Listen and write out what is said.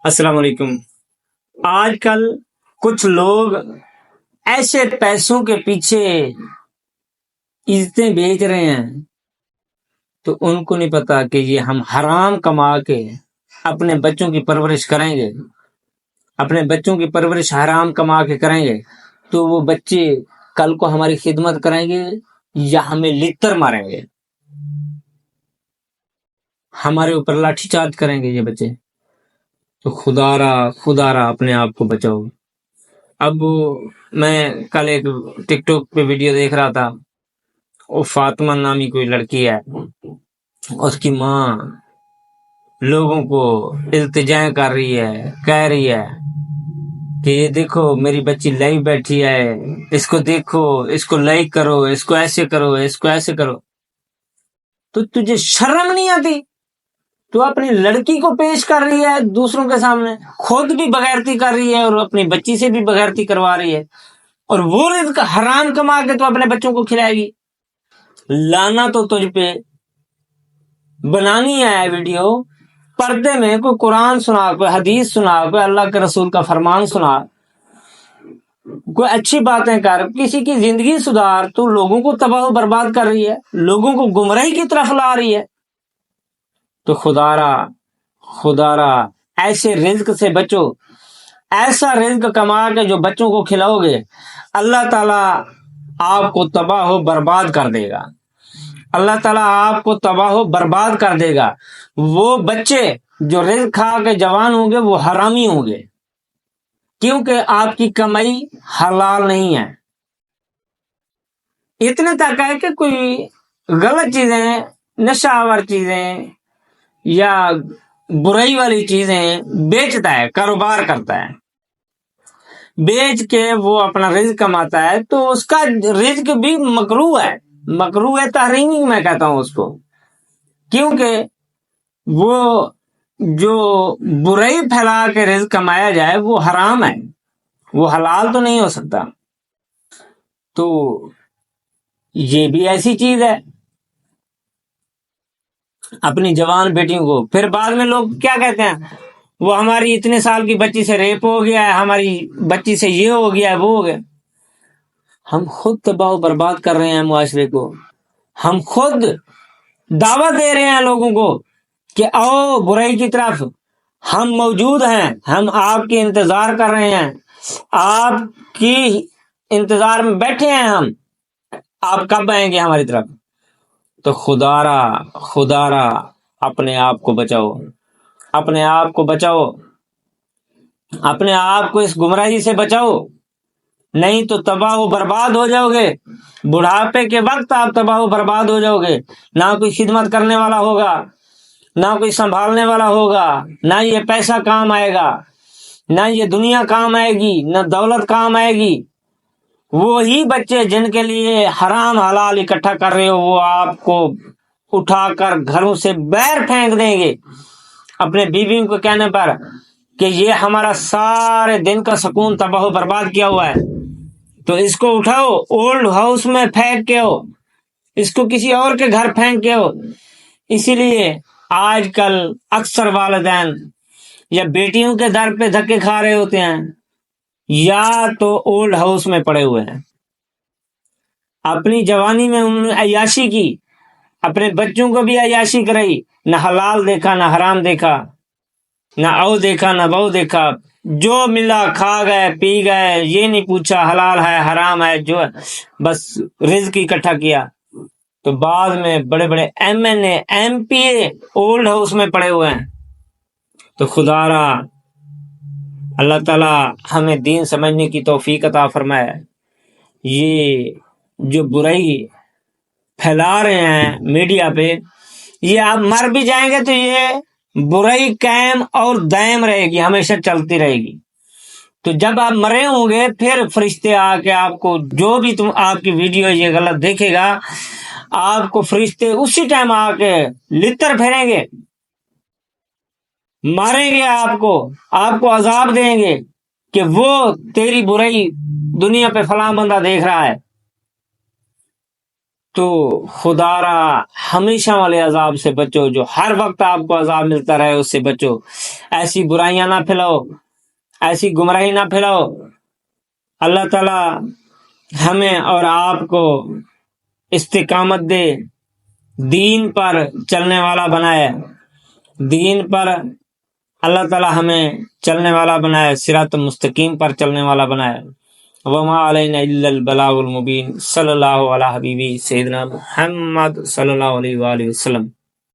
السلام علیکم۔ آج کل کچھ لوگ ایسے پیسوں کے پیچھے عزتیں بیچ رہے ہیں تو ان کو نہیں پتا کہ یہ ہم حرام کما کے اپنے بچوں کی پرورش کریں گے، اپنے بچوں کی پرورش حرام کما کے کریں گے تو وہ بچے کل کو ہماری خدمت کریں گے یا ہمیں لتر ماریں گے، ہمارے اوپر لاٹھی چارج کریں گے یہ بچے۔ تو خدا را اپنے آپ کو بچاؤ۔ اب میں کل ایک ٹک ٹاک پہ ویڈیو دیکھ رہا تھا، وہ فاطمہ نامی کوئی لڑکی ہے، اس کی ماں لوگوں کو التجائیں کر رہی ہے، کہہ رہی ہے کہ یہ دیکھو میری بچی لائیو بیٹھی ہے، اس کو دیکھو، اس کو لائک کرو، اس کو ایسے کرو، اس کو ایسے کرو۔ تو تجھے شرم نہیں آتی؟ تو اپنی لڑکی کو پیش کر رہی ہے دوسروں کے سامنے، خود بھی بغیرتی کر رہی ہے اور اپنی بچی سے بھی بغیرتی کروا رہی ہے، اور وہ رزق حرام کما کے تو اپنے بچوں کو کھلائے گی۔ لانا تو تجھ پہ، بنانی ہے ویڈیو، پردے میں کوئی قرآن سنا، کوئی حدیث سنا، کوئی اللہ کے رسول کا فرمان سنا، کوئی اچھی باتیں کر، کسی کی زندگی سدھار۔ تو لوگوں کو تباہ و برباد کر رہی ہے، لوگوں کو گمراہی کی طرف لا رہی ہے۔ تو خدا را ایسے رزق سے بچو، ایسا رزق کما کے جو بچوں کو کھلاؤ گے، اللہ تعالیٰ آپ کو تباہ و برباد کر دے گا، اللہ تعالیٰ آپ کو تباہ و برباد کر دے گا۔ وہ بچے جو رزق کھا کے جوان ہوں گے وہ حرامی ہوں گے، کیونکہ آپ کی کمائی حلال نہیں ہے۔ اتنے تک ہے کہ کوئی غلط چیزیں، نشہ آور چیزیں یا برائی والی چیزیں بیچتا ہے، کاروبار کرتا ہے، بیچ کے وہ اپنا رزق کماتا ہے، تو اس کا رزق بھی مکروہ ہے، مکروہ تحریمی میں کہتا ہوں اس کو، کیونکہ وہ جو برائی پھیلا کے رزق کمایا جائے وہ حرام ہے، وہ حلال تو نہیں ہو سکتا۔ تو یہ بھی ایسی چیز ہے اپنی جوان بیٹیوں کو۔ پھر بعد میں لوگ کیا کہتے ہیں، وہ ہماری اتنے سال کی بچی سے ریپ ہو گیا ہے، ہماری بچی سے یہ ہو گیا ہے، وہ ہو گیا۔ ہم خود تباہ و برباد کر رہے ہیں معاشرے کو، ہم خود دعوت دے رہے ہیں لوگوں کو کہ آؤ برائی کی طرف، ہم موجود ہیں، ہم آپ کی انتظار کر رہے ہیں، آپ کی انتظار میں بیٹھے ہیں، ہم آپ کب آئیں گے ہماری طرف۔ تو خدا را اپنے آپ کو بچاؤ، اپنے آپ کو بچاؤ، اپنے آپ کو اس گمراہی سے بچاؤ، نہیں تو تباہ و برباد ہو جاؤ گے۔ بڑھاپے کے وقت آپ تباہ و برباد ہو جاؤ گے، نہ کوئی خدمت کرنے والا ہوگا، نہ کوئی سنبھالنے والا ہوگا، نہ یہ پیسہ کام آئے گا، نہ یہ دنیا کام آئے گی، نہ دولت کام آئے گی۔ وہی بچے جن کے لیے حرام حلال اکٹھا کر رہے ہو، وہ آپ کو اٹھا کر گھروں سے باہر پھینک دیں گے اپنے بیویوں کو کہنے پر کہ یہ ہمارا سارے دن کا سکون تباہ و برباد کیا ہوا ہے، تو اس کو اٹھاؤ، اولڈ ہاؤس میں پھینک کے ہو، اس کو کسی اور کے گھر پھینک کے ہو۔ اسی لیے آج کل اکثر والدین یا بیٹیوں کے در پہ دھکے کھا رہے ہوتے ہیں یا تو اولڈ ہاؤس میں پڑے ہوئے ہیں۔ اپنی جوانی میں انہوں نے عیاشی کی، اپنے بچوں کو بھی عیاشی کرائی، نہ حلال دیکھا نہ حرام دیکھا، نہ او دیکھا نہ بہو دیکھا، جو ملا کھا گئے پی گئے، یہ نہیں پوچھا حلال ہے حرام ہے، جو بس رزق اکٹھا کیا۔ تو بعد میں بڑے بڑے M N A M P A old house میں پڑے ہوئے ہیں۔ تو خدا را اللہ تعالیٰ ہمیں دین سمجھنے کی توفیق عطا فرمائے۔ یہ جو برائی پھیلا رہے ہیں میڈیا پہ، یہ آپ مر بھی جائیں گے تو یہ برائی قائم اور دائم رہے گی، ہمیشہ چلتی رہے گی۔ تو جب آپ مرے ہوں گے پھر فرشتے آ کے آپ کو، جو بھی آپ کی ویڈیو یہ غلط دیکھے گا، آپ کو فرشتے اسی ٹائم آ کے لتر پھیریں گے، ماریں گے، آپ کو عذاب دیں گے کہ وہ تیری برائی دنیا پہ فلاں بندہ دیکھ رہا ہے۔ تو خدا را ہمیشہ والے عذاب سے بچو، جو ہر وقت آپ کو عذاب ملتا رہے اس سے بچو، ایسی برائیاں نہ پھیلاؤ، ایسی گمراہی نہ پھیلاؤ۔ اللہ تعالی ہمیں اور آپ کو استقامت دے، دین پر چلنے والا بنائے، دین پر اللہ تعالی ہمیں چلنے والا بنائے، صراط مستقیم پر چلنے والا بنائے۔ وما علینا الا البلاغ المبین۔ صلی اللہ علیہ حبیبی سیدنا محمد صلی اللہ علیہ وآلہ وسلم۔